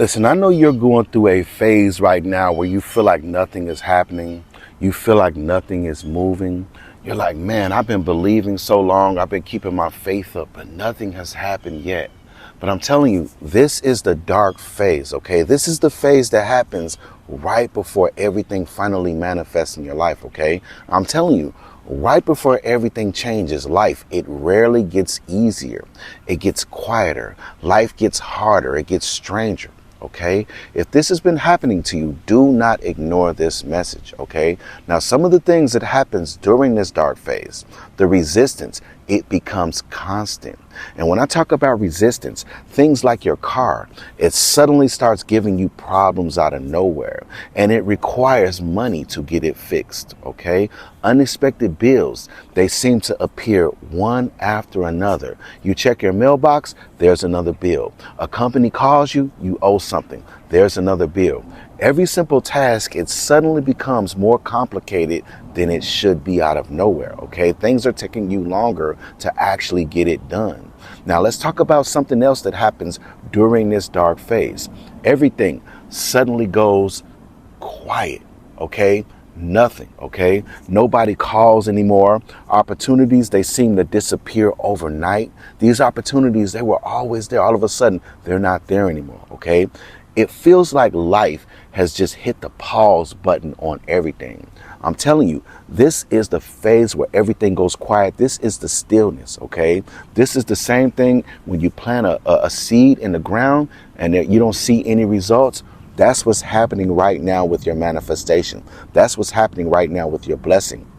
Listen, I know you're going through a phase right now where you feel like nothing is happening. You feel like nothing is moving. You're like, man, I've been believing so long. I've been keeping my faith up, but nothing has happened yet. But I'm telling you, this is the dark phase, okay? This is the phase that happens right before everything finally manifests in your life, okay? I'm telling you, right before everything changes, life, it rarely gets easier. It gets quieter. Life gets harder. It gets stranger. Okay, if this has been happening to you, do not ignore this message. Okay, now some of the things that happens during this dark phase, the resistance, it becomes constant. And when I talk about resistance, things like your car, it suddenly starts giving you problems out of nowhere, and it requires money to get it fixed. Okay, unexpected bills, they seem to appear one after another. You check your mailbox, there's another bill. A company calls you, you owe something. There's another bill. Every simple task, it suddenly becomes more complicated than it should be out of nowhere. Okay, things are taking you longer to actually get it done. Now let's talk about something else that happens during this dark phase. Everything suddenly goes quiet. Okay, nothing. Okay, nobody calls anymore. Opportunities, they seem to disappear overnight. These opportunities, they were always there. All of a sudden, they're not there anymore. Okay, it feels like life has just hit the pause button on everything. I'm telling you, this is the phase where everything goes quiet. This is the stillness, okay? This is the same thing when you plant a seed in the ground and you don't see any results. That's what's happening right now with your manifestation. That's what's happening right now with your blessing.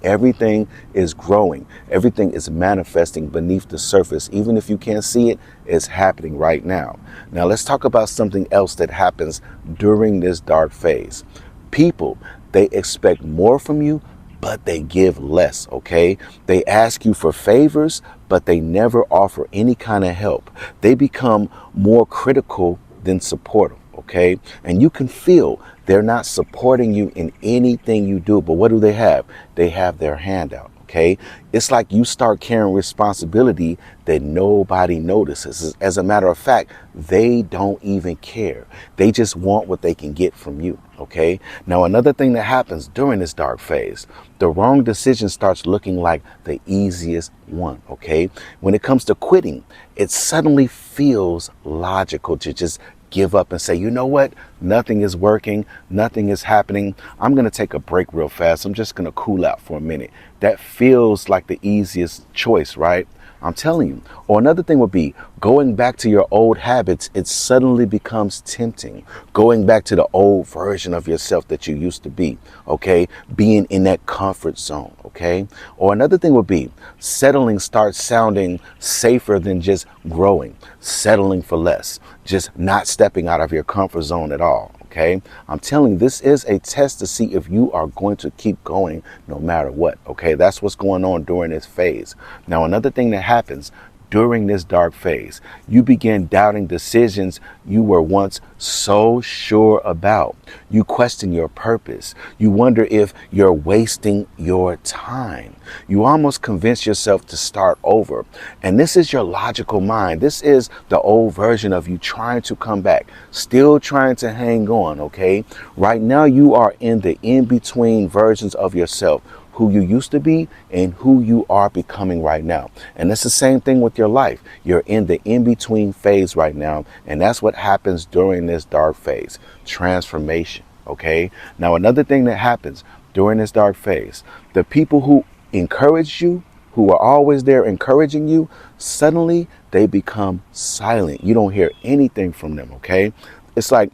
Everything is growing. Everything is manifesting beneath the surface. Even if you can't see it, it's happening right now. Now let's talk about something else that happens during this dark phase. People, they expect more from you, but they give less, okay? They ask you for favors, but they never offer any kind of help. They become more critical than supportive, okay? And you can feel they're not supporting you in anything you do, but what do they have? They have their hand out, okay? It's like you start carrying responsibility that nobody notices. As a matter of fact, they don't even care. They just want what they can get from you, okay? Now, another thing that happens during this dark phase, the wrong decision starts looking like the easiest one, okay? When it comes to quitting, it suddenly feels logical to just give up and say, you know what? Nothing is working. Nothing is happening. I'm going to take a break real fast. I'm just going to cool out for a minute. That feels like the easiest choice, right? I'm telling you. Or another thing would be going back to your old habits. It suddenly becomes tempting. Going back to the old version of yourself that you used to be. Okay. Being in that comfort zone. Okay. Or another thing would be settling starts sounding safer than just growing. Settling for less. Just not stepping out of your comfort zone at all. Okay, I'm telling you, this is a test to see if you are going to keep going no matter what. Okay, that's what's going on during this phase. Now, another thing that happens during this dark phase, you begin doubting decisions you were once so sure about. You question your purpose. You wonder if you're wasting your time. You almost convince yourself to start over. And this is your logical mind. This is the old version of you trying to come back, still trying to hang on, okay? Right now, you are in the in-between versions of yourself, who you used to be and who you are becoming right now. And it's the same thing with your life. You're in the in-between phase right now. And that's what happens during this dark phase, transformation. Okay. Now, another thing that happens during this dark phase, the people who encourage you, who are always there encouraging you, suddenly they become silent. You don't hear anything from them. Okay. It's like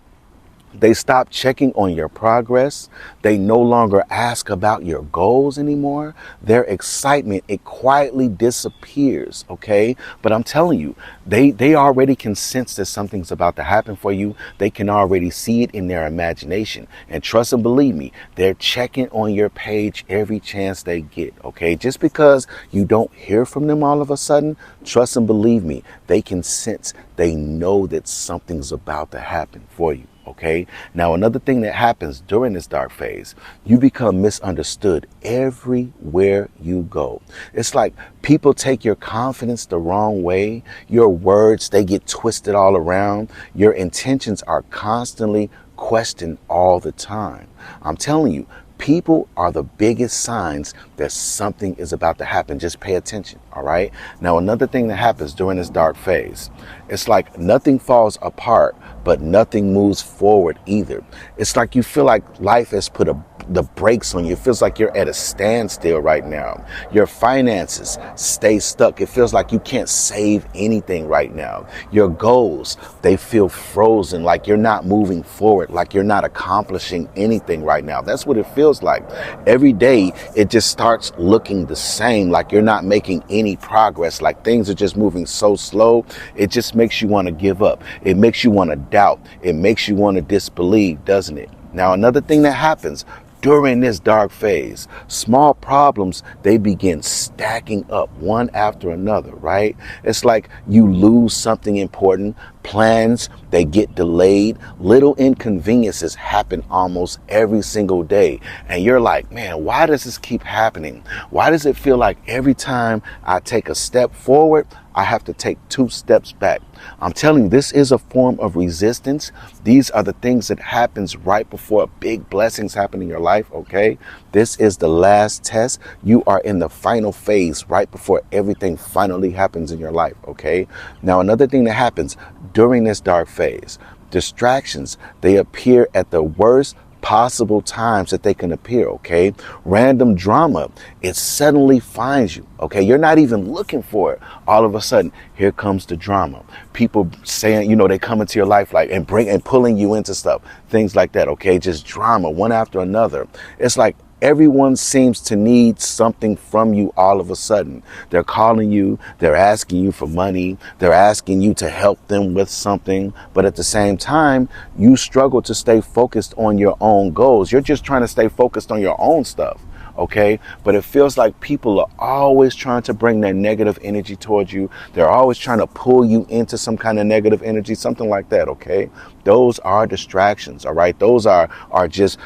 they stop checking on your progress. They no longer ask about your goals anymore. Their excitement, it quietly disappears, okay? But I'm telling you, they already can sense that something's about to happen for you. They can already see it in their imagination. And trust and believe me, they're checking on your page every chance they get, okay? Just because you don't hear from them all of a sudden, trust and believe me, they can sense they know that something's about to happen for you. Okay. Now, another thing that happens during this dark phase, you become misunderstood everywhere you go. It's like people take your confidence the wrong way. Your words, they get twisted all around. Your intentions are constantly questioned all the time. I'm telling you, people are the biggest signs that something is about to happen. Just pay attention, all right? Now, another thing that happens during this dark phase, it's like nothing falls apart, but nothing moves forward either. It's like you feel like life has put the brakes on you. It feels like you're at a standstill right now. Your finances stay stuck. It feels like you can't save anything right now. Your goals, they feel frozen, like you're not moving forward, like you're not accomplishing anything right now. That's what it feels like. Every day, it just starts looking the same, like you're not making any progress, like things are just moving so slow. It just makes you want to give up. It makes you want to doubt. It makes you want to disbelieve, doesn't it? Now, another thing that happens during this dark phase, small problems, they begin stacking up one after another, right? It's like you lose something important. Plans, they get delayed. Little inconveniences happen almost every single day. And you're like, man, why does this keep happening? Why does it feel like every time I take a step forward, I have to take 2 steps back? I'm telling you, this is a form of resistance. These are the things that happens right before big blessings happen in your life, okay? This is the last test. You are in the final phase right before everything finally happens in your life, okay? Now, another thing that happens during this dark phase, distractions, they appear at the worst possible times that they can appear, okay? Random drama, it suddenly finds you, okay? You're not even looking for it. All of a sudden, here comes the drama. People saying, they come into your life like and pulling you into stuff, things like that, okay? Just drama, one after another. It's like everyone seems to need something from you all of a sudden. They're calling you, they're asking you for money, they're asking you to help them with something, but at the same time, you struggle to stay focused on your own goals. You're just trying to stay focused on your own stuff, okay? But it feels like people are always trying to bring their negative energy towards you. They're always trying to pull you into some kind of negative energy, something like that, okay? Those are distractions, all right? Those are just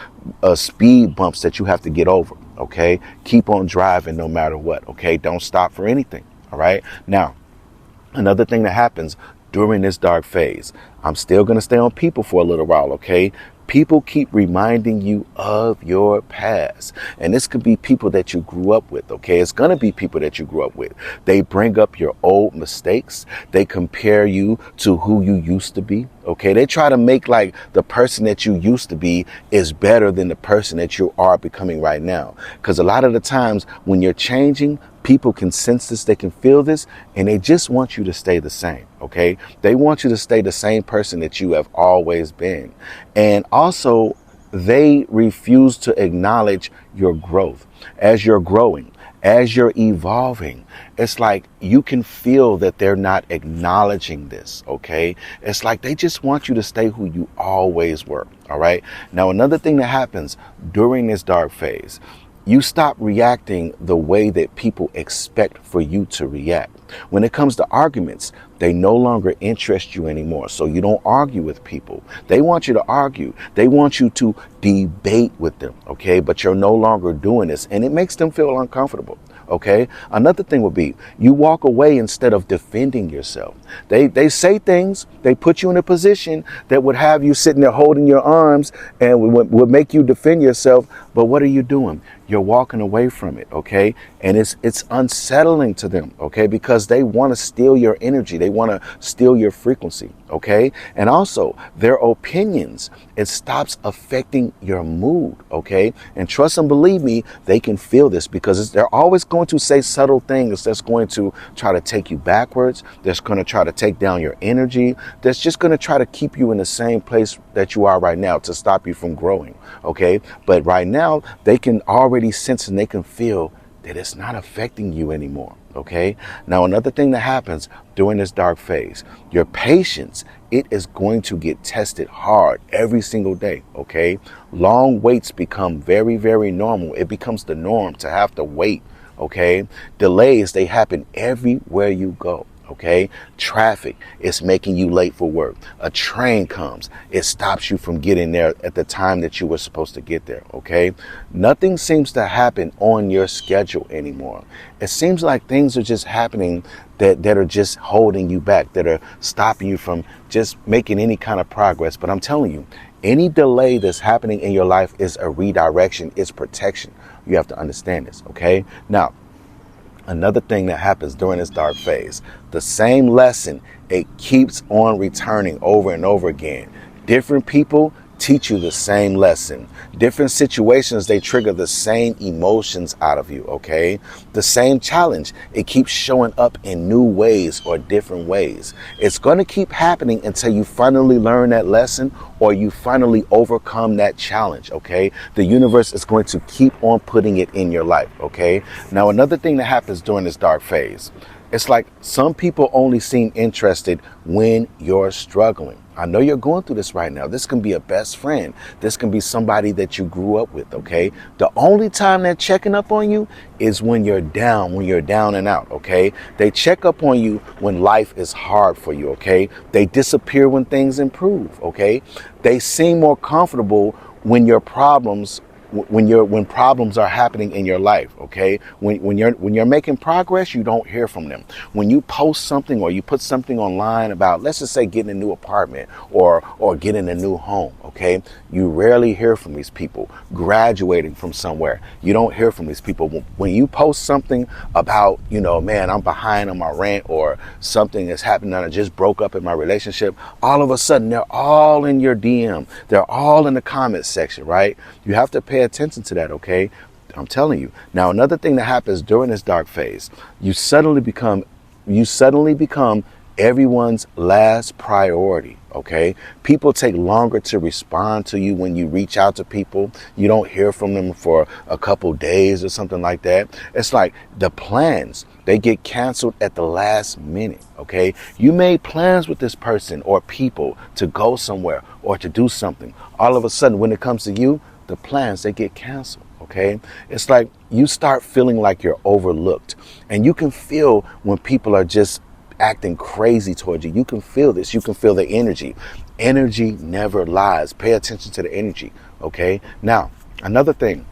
speed bumps that you have to get over, okay? Keep on driving no matter what, okay? Don't stop for anything, all right? Now, another thing that happens during this dark phase, I'm still going to stay on people for a little while, okay? People keep reminding you of your past. And this could be people that you grew up with, okay? It's going to be people that you grew up with. They bring up your old mistakes. They compare you to who you used to be, okay? They try to make like the person that you used to be is better than the person that you are becoming right now. Because a lot of the times when you're changing, people can sense this, they can feel this, and they just want you to stay the same, okay? They want you to stay the same person that you have always been. And also, they refuse to acknowledge your growth. As you're growing, as you're evolving, it's like you can feel that they're not acknowledging this, okay? It's like they just want you to stay who you always were, all right? Now, another thing that happens during this dark phase, you stop reacting the way that people expect for you to react. When it comes to arguments, they no longer interest you anymore. So you don't argue with people. They want you to argue. They want you to debate with them, okay? But you're no longer doing this, and it makes them feel uncomfortable. Okay. Another thing would be you walk away instead of defending yourself. They say things, they put you in a position that would have you sitting there holding your arms and would make you defend yourself. But what are you doing? You're walking away from it. Okay. And it's unsettling to them. Okay. Because they want to steal your energy. They want to steal your frequency. Okay. And also their opinions, it stops affecting your mood. Okay. And trust and believe me, they can feel this because they're always going to say subtle things that's going to try to take you backwards. That's going to try to take down your energy. That's just going to try to keep you in the same place that you are right now to stop you from growing. Okay. But right now they can already sense and they can feel that it's not affecting you anymore. Okay. Now, another thing that happens during this dark phase, your patience, it is going to get tested hard every single day. Okay. Long waits become very, very normal. It becomes the norm to have to wait. Okay. Delays, they happen everywhere you go. okay? Traffic is making you late for work. A train comes, it stops you from getting there at the time that you were supposed to get there, okay? Nothing seems to happen on your schedule anymore. It seems like things are just happening that are just holding you back, that are stopping you from just making any kind of progress. But I'm telling you, any delay that's happening in your life is a redirection, it's protection. You have to understand this, okay? Now, another thing that happens during this dark phase, the same lesson, it keeps on returning over and over again. Different people teach you the same lesson. Different situations, they trigger the same emotions out of you, okay? The same challenge, it keeps showing up in new ways or different ways. It's going to keep happening until you finally learn that lesson or you finally overcome that challenge, okay? The universe is going to keep on putting it in your life, okay? Now, another thing that happens during this dark phase, it's like some people only seem interested when you're struggling. I know you're going through this right now. This can be a best friend. This can be somebody that you grew up with, okay? The only time they're checking up on you is when you're down and out, okay? They check up on you when life is hard for you, okay? They disappear when things improve, okay? They seem more comfortable when your problems when problems are happening in your life, okay? When you're making progress, you don't hear from them. When you post something or you put something online about, let's just say, getting a new apartment or getting a new home, okay? You rarely hear from these people. Graduating from somewhere, you don't hear from these people. When you post something about, man, I'm behind on my rent or something is happening and I just broke up in my relationship, all of a sudden they're all in your DM. They're all in the comments section, right? You have to pay attention to that, okay? I'm telling you. Now, another thing that happens during this dark phase, you suddenly become everyone's last priority, okay? People take longer to respond to you when you reach out to people. You don't hear from them for a couple days or something like that. It's like the plans, they get canceled at the last minute, okay? You made plans with this person or people to go somewhere or to do something. All of a sudden, when it comes to you, the plans, they get canceled, okay? It's like you start feeling like you're overlooked. And you can feel when people are just acting crazy towards you. You can feel this. You can feel the energy. Energy never lies. Pay attention to the energy, okay? Now, another thing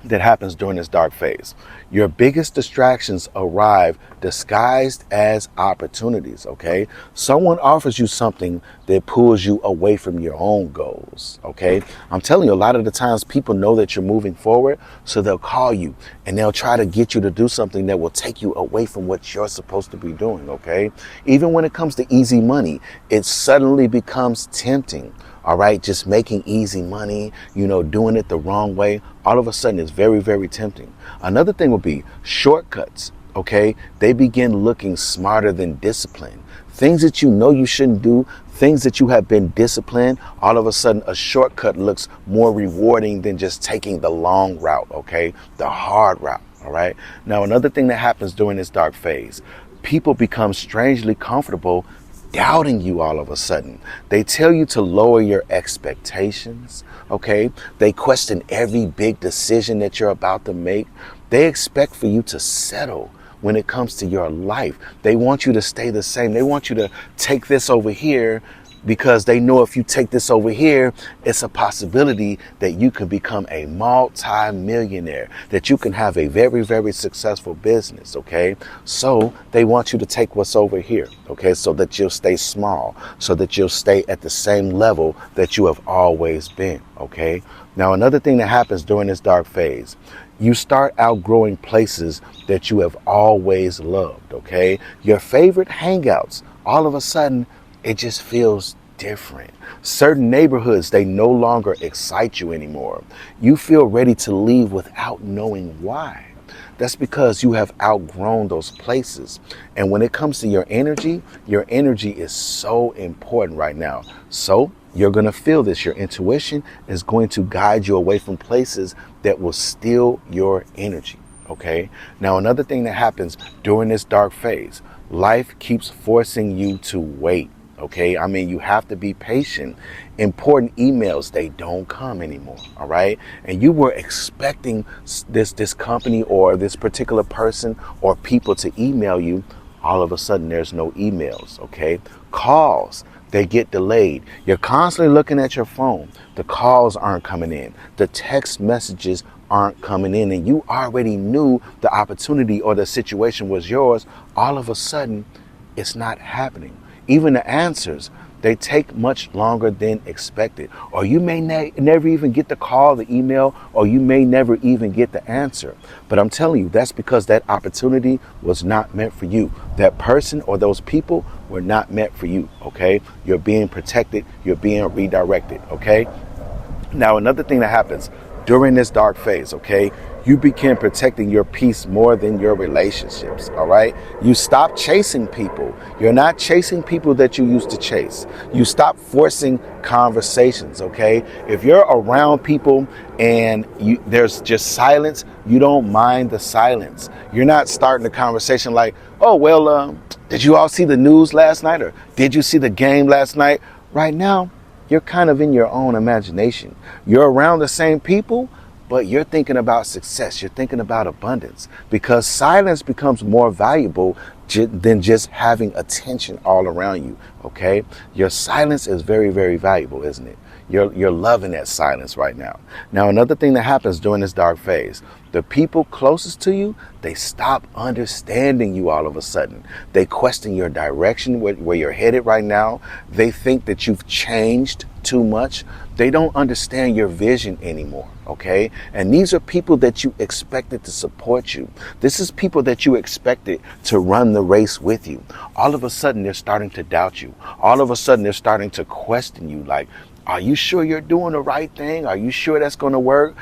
that happens during this dark phase, your biggest distractions arrive disguised as opportunities, okay? Someone offers you something that pulls you away from your own goals, okay? I'm telling you, a lot of the times people know that you're moving forward, so they'll call you and they'll try to get you to do something that will take you away from what you're supposed to be doing, okay? Even when it comes to easy money, it suddenly becomes tempting. All right, just making easy money, doing it the wrong way. All of a sudden, it's very, very tempting. Another thing would be shortcuts, okay? They begin looking smarter than discipline. Things that you know you shouldn't do, things that you have been disciplined, all of a sudden a shortcut looks more rewarding than just taking the long route, okay? The hard route, all right? Now, another thing that happens during this dark phase, people become strangely comfortable doubting you all of a sudden. They tell you to lower your expectations, okay? They question every big decision that you're about to make. They expect for you to settle when it comes to your life. They want you to stay the same. They want you to take this over here because they know if you take this over here, it's a possibility that you can become a multi-millionaire, that you can have a very, very successful business, okay? So they want you to take what's over here, okay? So that you'll stay small, so that you'll stay at the same level that you have always been, okay? Now, another thing that happens during this dark phase, you start outgrowing places that you have always loved, okay? Your favorite hangouts, all of a sudden, it just feels different. Certain neighborhoods, they no longer excite you anymore. You feel ready to leave without knowing why. That's because you have outgrown those places. And when it comes to your energy is so important right now. So you're going to feel this. Your intuition is going to guide you away from places that will steal your energy. Okay. Now, another thing that happens during this dark phase, life keeps forcing you to wait. Okay, I mean, you have to be patient. Important emails, they don't come anymore. All right. And you were expecting this company or this particular person or people to email you. All of a sudden, there's no emails, okay? Calls, they get delayed. You're constantly looking at your phone. The calls aren't coming in. The text messages aren't coming in, and you already knew the opportunity or the situation was yours. All of a sudden, it's not happening. Even the answers, they take much longer than expected. Or you may never even get the call, the email, or you may never even get the answer. But I'm telling you, that's because that opportunity was not meant for you. That person or those people were not meant for you, okay? You're being protected. You're being redirected, okay? Now, another thing that happens during this dark phase, okay, you begin protecting your peace more than your relationships, all right? You stop chasing people. You're not chasing people that you used to chase. You stop forcing conversations, okay? If you're around people and there's just silence, you don't mind the silence. You're not starting a conversation like, oh, well, did you all see the news last night? Or did you see the game last night? Right now, you're kind of in your own imagination. You're around the same people, but you're thinking about success. You're thinking about abundance, because silence becomes more valuable than just having attention all around you, okay? Your silence is very, very valuable, isn't it? You're loving that silence right now. Now, another thing that happens during this dark phase, the people closest to you, they stop understanding you all of a sudden. They question your direction, where you're headed right now. They think that you've changed too much. They don't understand your vision anymore, okay? And these are people that you expected to support you. This is people that you expected to run the race with you. All of a sudden, they're starting to doubt you. All of a sudden, they're starting to question you, like, are you sure you're doing the right thing? Are you sure that's going to work?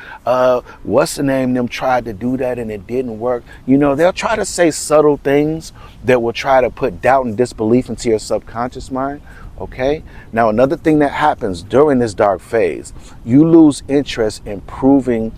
What's the name? Them tried to do that and it didn't work. You know, they'll try to say subtle things that will try to put doubt and disbelief into your subconscious mind. Okay. Now, another thing that happens during this dark phase, you lose interest in proving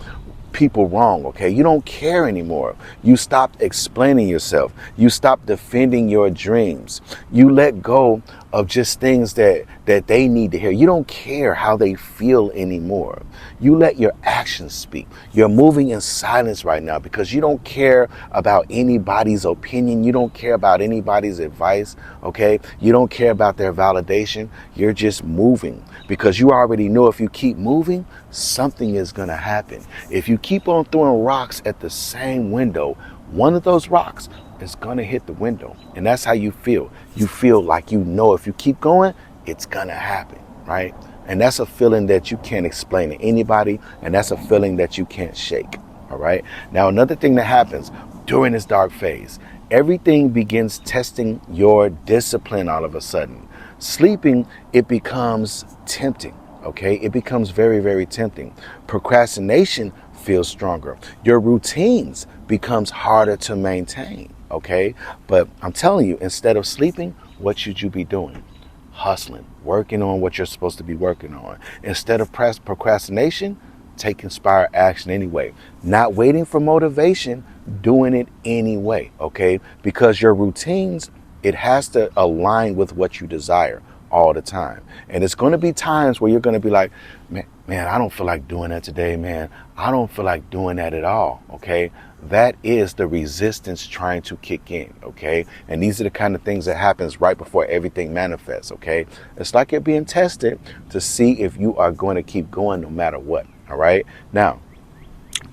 people wrong. Okay. You don't care anymore. You stop explaining yourself. You stop defending your dreams. You let go of just things that they need to hear. You don't care how they feel anymore. You let your actions speak. You're moving in silence right now because you don't care about anybody's opinion. You don't care about anybody's advice, okay? You don't care about their validation. You're just moving because you already know if you keep moving, something is going to happen. If you keep on throwing rocks at the same window, one of those rocks is going to hit the window. And that's how you feel. You feel like you know if you keep going, it's going to happen, right? And that's a feeling that you can't explain to anybody. And that's a feeling that you can't shake, all right? Now, another thing that happens during this dark phase, everything begins testing your discipline all of a sudden. Sleeping, it becomes tempting, okay? It becomes very, very tempting. Procrastination feels stronger. Your routines becomes harder to maintain, okay? But I'm telling you, instead of sleeping, what should you be doing? Hustling, working on what you're supposed to be working on. Instead of procrastination, take inspired action anyway. Not waiting for motivation, doing it anyway, okay? Because your routines, it has to align with what you desire all the time. And it's going to be times where you're going to be like, man, I don't feel like doing that today, man. I don't feel like doing that at all, okay? That is the resistance trying to kick in, okay? And these are the kind of things that happens right before everything manifests, okay? It's like you're being tested to see if you are going to keep going no matter what, all right? Now,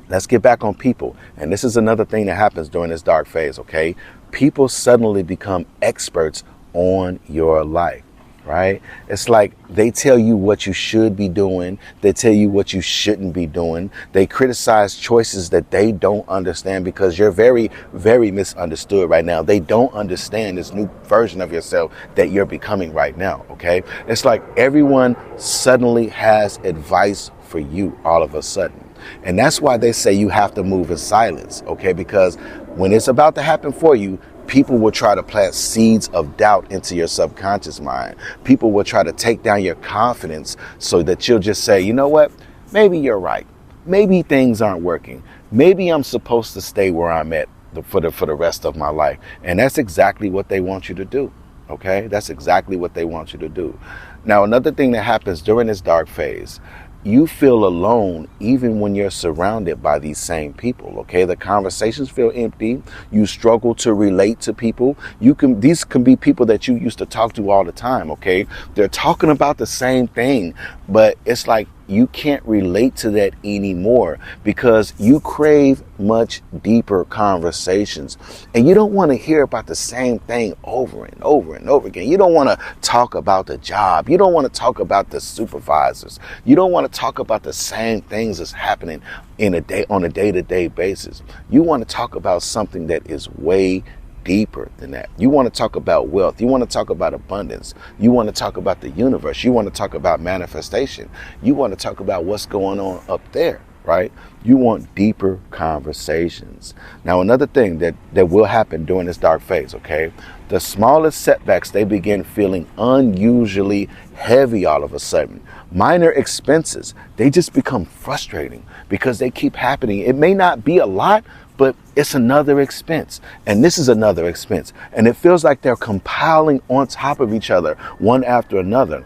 let's get back on people. And this is another thing that happens during this dark phase, okay? People suddenly become experts on your life. Right? It's like they tell you what you should be doing. They tell you what you shouldn't be doing. They criticize choices that they don't understand because you're very, very misunderstood right now. They don't understand this new version of yourself that you're becoming right now. Okay? It's like everyone suddenly has advice for you all of a sudden. And that's why they say you have to move in silence. Okay? Because when it's about to happen for you, people will try to plant seeds of doubt into your subconscious mind. People will try to take down your confidence so that you'll just say, you know what? Maybe you're right. Maybe things aren't working. Maybe I'm supposed to stay where I'm at for the rest of my life. And that's exactly what they want you to do. Okay? That's exactly what they want you to do. Now, another thing that happens during this dark phase, you feel alone even when you're surrounded by these same people. Okay, the conversations feel empty. You struggle to relate to people. These can be people that you used to talk to all the time. Okay, they're talking about the same thing, but it's like you can't relate to that anymore because you crave much deeper conversations, and you don't want to hear about the same thing over and over and over again. You don't want to talk about the job. You don't want to talk about the supervisors. You don't want to talk about the same things that's happening on a day-to-day basis. You want to talk about something that is way deeper than that. You want to talk about wealth. You want to talk about abundance. You want to talk about the universe. You want to talk about manifestation. You want to talk about what's going on up there, right? You want deeper conversations. Now, another thing that will happen during this dark phase, okay? The smallest setbacks, they begin feeling unusually heavy all of a sudden. Minor expenses, they just become frustrating because they keep happening. It may not be a lot, but it's another expense, and this is another expense, and it feels like they're compiling on top of each other, one after another.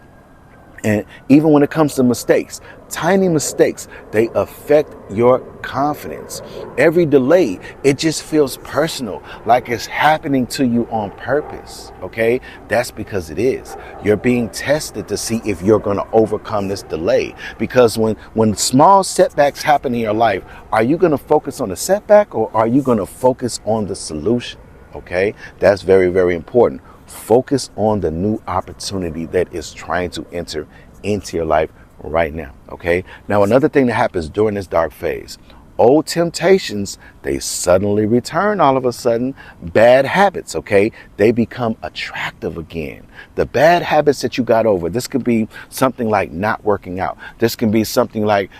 And even when it comes to mistakes, tiny mistakes, they affect your confidence. Every delay, it just feels personal, like it's happening to you on purpose, okay? That's because it is. You're being tested to see if you're going to overcome this delay. Because when small setbacks happen in your life, are you going to focus on the setback or are you going to focus on the solution, okay? That's very, very important. Focus on the new opportunity that is trying to enter into your life right now, okay? Now, another thing that happens during this dark phase, old temptations, they suddenly return all of a sudden. Bad habits, okay? They become attractive again. The bad habits that you got over, this could be something like not working out. This can be something like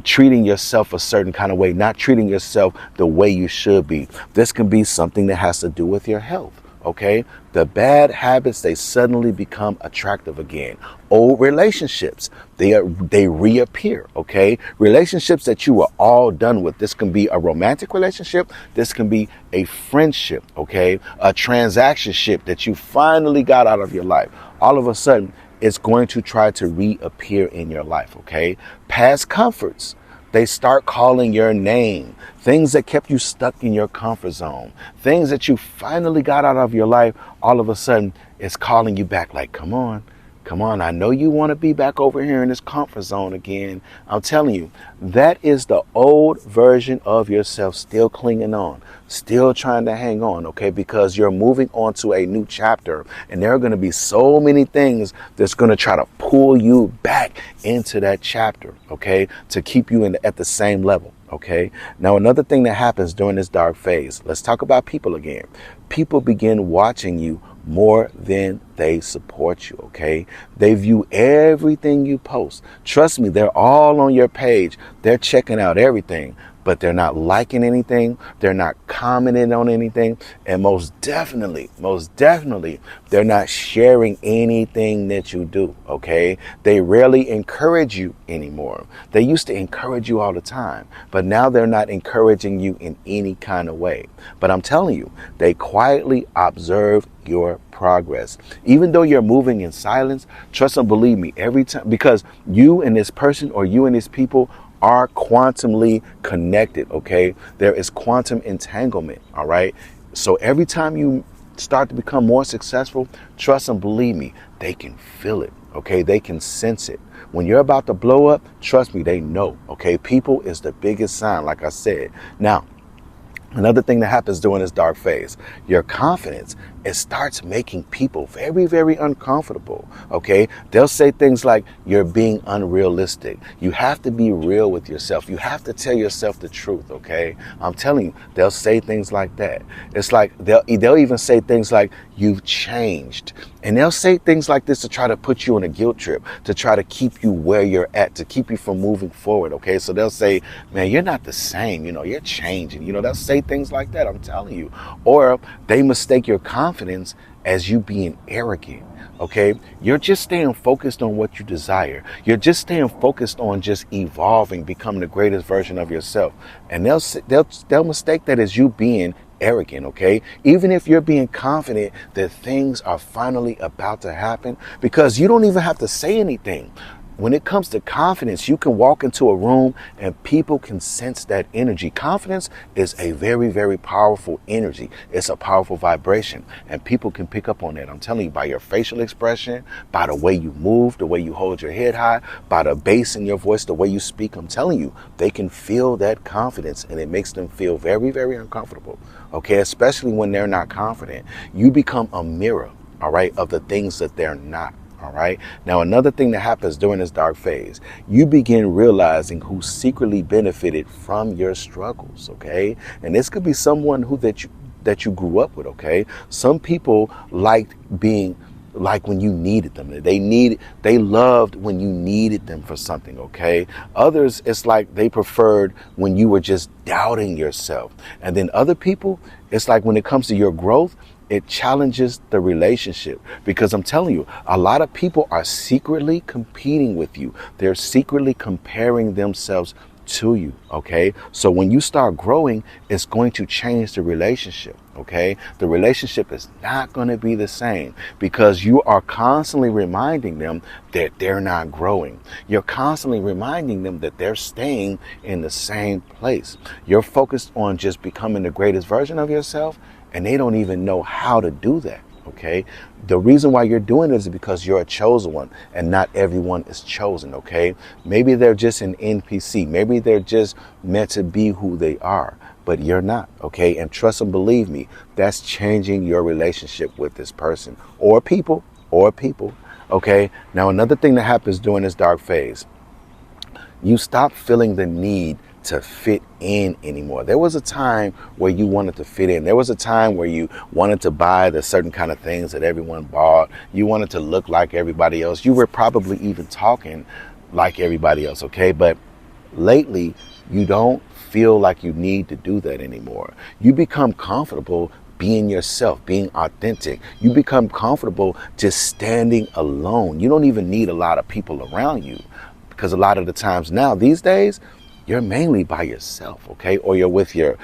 treating yourself a certain kind of way, not treating yourself the way you should be. This can be something that has to do with your health. Okay, the bad habits, they suddenly become attractive again. Old relationships, they reappear. Okay, relationships that you were all done with. This can be a romantic relationship. This can be a friendship. Okay, a transaction ship that you finally got out of your life. All of a sudden, it's going to try to reappear in your life. Okay, past comforts, they start calling your name. Things that kept you stuck in your comfort zone. Things that you finally got out of your life, all of a sudden, it's calling you back like, come on. I know you want to be back over here in this comfort zone again. I'm telling you, that is the old version of yourself still clinging on, still trying to hang on, okay? Because you're moving on to a new chapter, and there are going to be so many things that's going to try to pull you back into that chapter, okay? To keep you at the same level. Okay. Now, another thing that happens during this dark phase, let's talk about people again. People begin watching you more than they support you. Okay. They view everything you post. Trust me, they're all on your page. They're checking out everything, but they're not liking anything. They're not commenting on anything. And most definitely, they're not sharing anything that you do. Okay. They rarely encourage you anymore. They used to encourage you all the time, but now they're not encouraging you in any kind of way. But I'm telling you, they quietly observe your progress. Even though you're moving in silence, trust and believe me, every time, because you and this person or you and these people are quantumly connected, okay? There is quantum entanglement, all right? So every time you start to become more successful, trust and believe me, they can feel it, okay? They can sense it. When you're about to blow up, trust me, they know, okay? People is the biggest sign, like I said. Now, another thing that happens during this dark phase, your confidence, it starts making people very, very uncomfortable, okay? They'll say things like, you're being unrealistic. You have to be real with yourself. You have to tell yourself the truth, okay? I'm telling you, they'll say things like that. It's like, they'll even say things like, you've changed. And they'll say things like this to try to put you on a guilt trip, to try to keep you where you're at, to keep you from moving forward, okay? So they'll say, man, you're not the same, you're changing. They'll say things like that, I'm telling you. Or they mistake your confidence as you being arrogant, okay? You're just staying focused on what you desire. You're just staying focused on just evolving, becoming the greatest version of yourself. And they'll mistake that as you being arrogant, okay? Even if you're being confident that things are finally about to happen, because you don't even have to say anything. when it comes to confidence, you can walk into a room and people can sense that energy. Confidence is a very, very powerful energy. It's a powerful vibration, and people can pick up on that. I'm telling you, by your facial expression, by the way you move, the way you hold your head high, by the bass in your voice, the way you speak. I'm telling you, they can feel that confidence, and it makes them feel very, very uncomfortable. Okay, especially when they're not confident. You become a mirror, all right, of the things that they're not. All right. Now, another thing that happens during this dark phase, you begin realizing who secretly benefited from your struggles. OK, and this could be someone that you grew up with. OK, some people liked being like when you needed them. They loved when you needed them for something. OK, others, it's like they preferred when you were just doubting yourself. And then other people, it's like when it comes to your growth, it challenges the relationship, because I'm telling you, a lot of people are secretly competing with you. They're secretly comparing themselves to you. Okay. So when you start growing, it's going to change the relationship. Okay. The relationship is not going to be the same because you are constantly reminding them that they're not growing. You're constantly reminding them that they're staying in the same place. You're focused on just becoming the greatest version of yourself, and they don't even know how to do that. Okay. The reason why you're doing this is because you're a chosen one, and not everyone is chosen. Okay. Maybe they're just an NPC. Maybe they're just meant to be who they are, but you're not. Okay. And trust and believe me, that's changing your relationship with this person or people. Okay. Now, another thing that happens during this dark phase, you stop feeling the need to fit in anymore. There was a time where you wanted to fit in. There was a time where you wanted to buy the certain kind of things that everyone bought. You wanted to look like everybody else. You were probably even talking like everybody else. Okay. But lately, you don't feel like you need to do that anymore. You become comfortable being yourself, being authentic. You become comfortable just standing alone. You don't even need a lot of people around you, because a lot of the times now, these days, you're mainly by yourself, okay? Or you're with your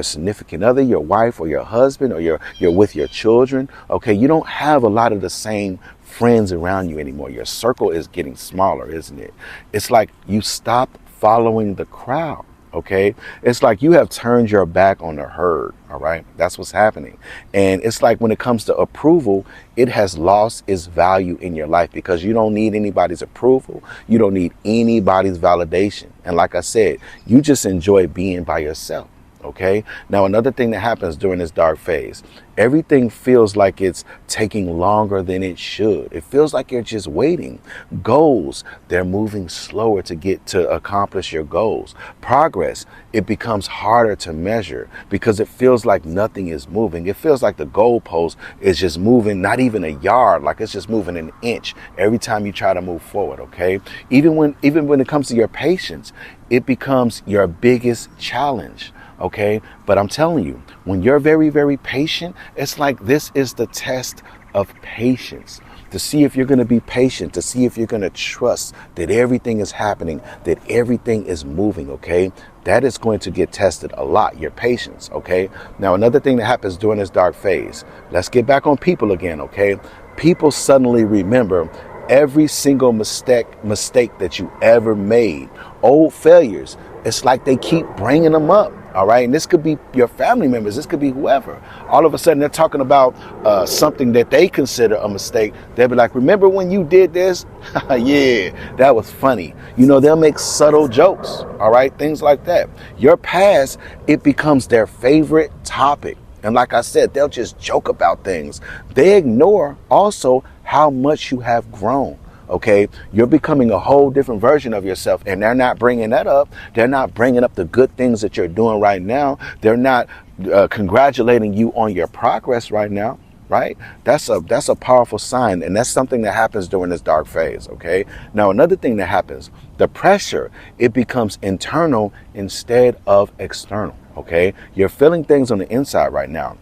significant other, your wife or your husband, or you're with your children, okay? You don't have a lot of the same friends around you anymore. Your circle is getting smaller, isn't it? It's like you stop following the crowd. Okay, it's like you have turned your back on the herd. All right, that's what's happening. And it's like when it comes to approval, it has lost its value in your life because you don't need anybody's approval. You don't need anybody's validation. And like I said, you just enjoy being by yourself. Okay. Now, another thing that happens during this dark phase, everything feels like it's taking longer than it should. It feels like you're just waiting. Goals, they're moving slower to accomplish your goals. Progress, it becomes harder to measure because it feels like nothing is moving. It feels like the goalpost is just moving, not even a yard, like it's just moving an inch every time you try to move forward. Okay. Even when it comes to your patience, it becomes your biggest challenge. Okay, but I'm telling you, when you're very, very patient, it's like this is the test of patience, to see if you're going to be patient, to see if you're going to trust that everything is happening, that everything is moving. Okay, that is going to get tested a lot, your patience. Okay, now another thing that happens during this dark phase, let's get back on people again. Okay, people suddenly remember every single mistake that you ever made, old failures. It's like they keep bringing them up. All right. And this could be your family members. This could be whoever. All of a sudden they're talking about something that they consider a mistake. They'll be like, remember when you did this? Yeah, that was funny. You know, they'll make subtle jokes. All right. Things like that. Your past, it becomes their favorite topic. And like I said, they'll just joke about things. They ignore also how much you have grown. Okay, you're becoming a whole different version of yourself, and they're not bringing that up. They're not bringing up the good things that you're doing right now. They're not congratulating you on your progress right now. Right? That's a powerful sign, and that's something that happens during this dark phase. Okay. Now, another thing that happens, the pressure, it becomes internal instead of external. Okay, you're feeling things on the inside right now.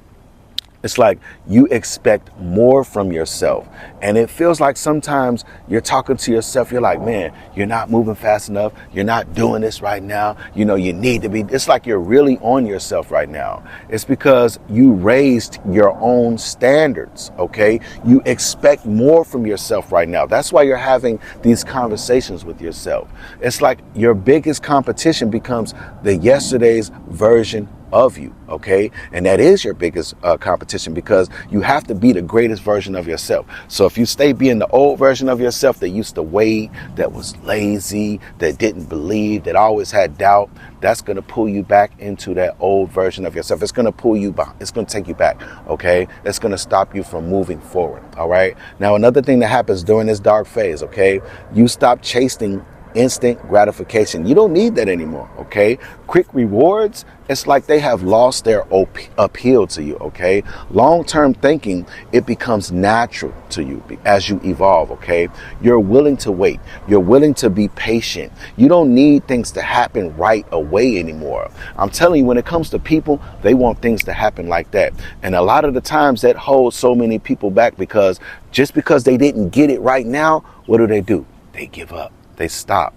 It's like you expect more from yourself. And it feels like sometimes you're talking to yourself, you're like, man, you're not moving fast enough. You're not doing this right now. You know, you need to be. It's like you're really on yourself right now. It's because you raised your own standards, okay? You expect more from yourself right now. That's why you're having these conversations with yourself. It's like your biggest competition becomes the yesterday's version of you, okay? And that is your biggest competition, because you have to be the greatest version of yourself. So if you stay being the old version of yourself that used to wait, that was lazy, that didn't believe, that always had doubt, that's going to pull you back into that old version of yourself. It's going to pull you back. It's going to take you back, okay? It's going to stop you from moving forward, all right? Now, another thing that happens during this dark phase, okay? You stop chasing instant gratification. You don't need that anymore, okay? Quick rewards, it's like they have lost their appeal to you, okay? Long-term thinking, it becomes natural to you as you evolve, okay? You're willing to wait. You're willing to be patient. You don't need things to happen right away anymore. I'm telling you, when it comes to people, they want things to happen like that. And a lot of the times that holds so many people back, because just because they didn't get it right now, what do? They give up. They stop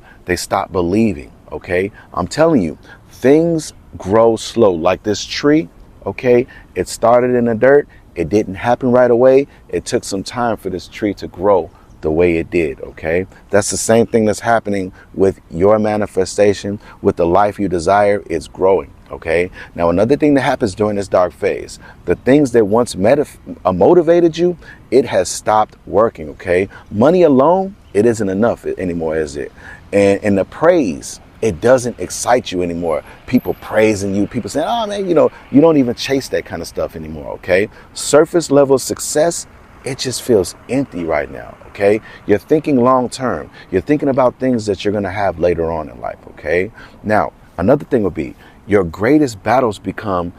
believing, okay? I'm telling you, things grow slow. Like this tree, okay? It started in the dirt. It didn't happen right away. It took some time for this tree to grow the way it did, okay? That's the same thing that's happening with your manifestation, with the life you desire. It's growing, okay? Now, another thing that happens during this dark phase, the things that once motivated you, it has stopped working, okay? Money alone, it isn't enough anymore, is it? And the praise, it doesn't excite you anymore. People praising you, people saying, oh man, you know, you don't even chase that kind of stuff anymore, okay? Surface level success, it just feels empty right now, okay? You're thinking long term. You're thinking about things that you're gonna have later on in life, okay? Now, another thing would be, your greatest battles becomes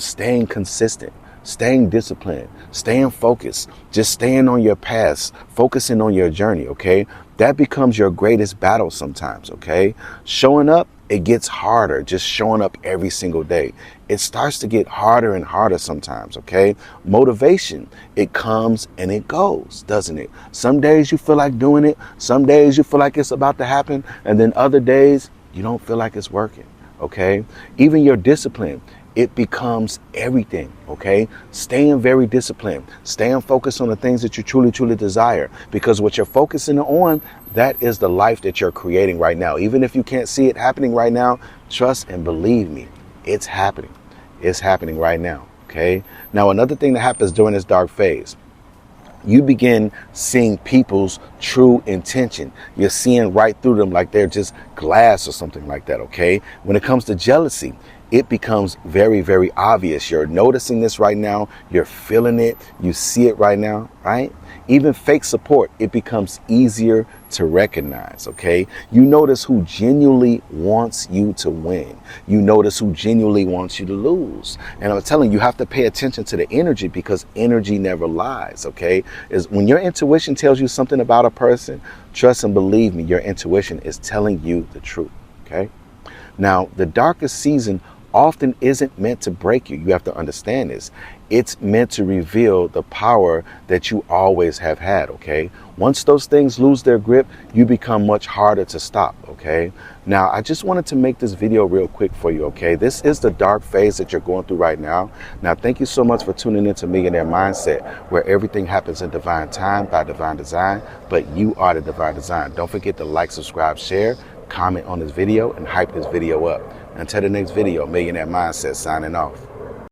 staying consistent, staying disciplined, staying focused, just staying on your path, focusing on your journey, okay? That becomes your greatest battle sometimes, okay? Showing up, it gets harder, just showing up every single day. It starts to get harder and harder sometimes, okay? Motivation, it comes and it goes, doesn't it? Some days you feel like doing it. Some days you feel like it's about to happen. And then other days, you don't feel like it's working, okay? Even your discipline, it becomes everything, okay? Staying very disciplined, staying focused on the things that you truly, truly desire, because what you're focusing on, that is the life that you're creating right now. Even if you can't see it happening right now, trust and believe me, it's happening. It's happening right now, okay? Now, another thing that happens during this dark phase, you begin seeing people's true intention. You're seeing right through them like they're just glass or something like that, okay? When it comes to jealousy, it becomes very, very obvious. You're noticing this right now. You're feeling it. You see it right now, right? Even fake support, it becomes easier to recognize, okay? You notice who genuinely wants you to win. You notice who genuinely wants you to lose. And I'm telling you, you have to pay attention to the energy, because energy never lies, okay? Is when your intuition tells you something about a person, trust and believe me, your intuition is telling you the truth, okay? Now, the darkest season often isn't meant to break you. You have to understand this. It's meant to reveal the power that you always have had, okay? Once those things lose their grip, you become much harder to stop, okay? Now, I just wanted to make this video real quick for you, okay? This is the dark phase that you're going through right now. Now, thank you so much for tuning into Millionaire Mindset, where everything happens in divine time by divine design, but you are the divine design. Don't forget to like, subscribe, share, comment on this video, and hype this video up. Until the next video, Millionaire Mindset signing off.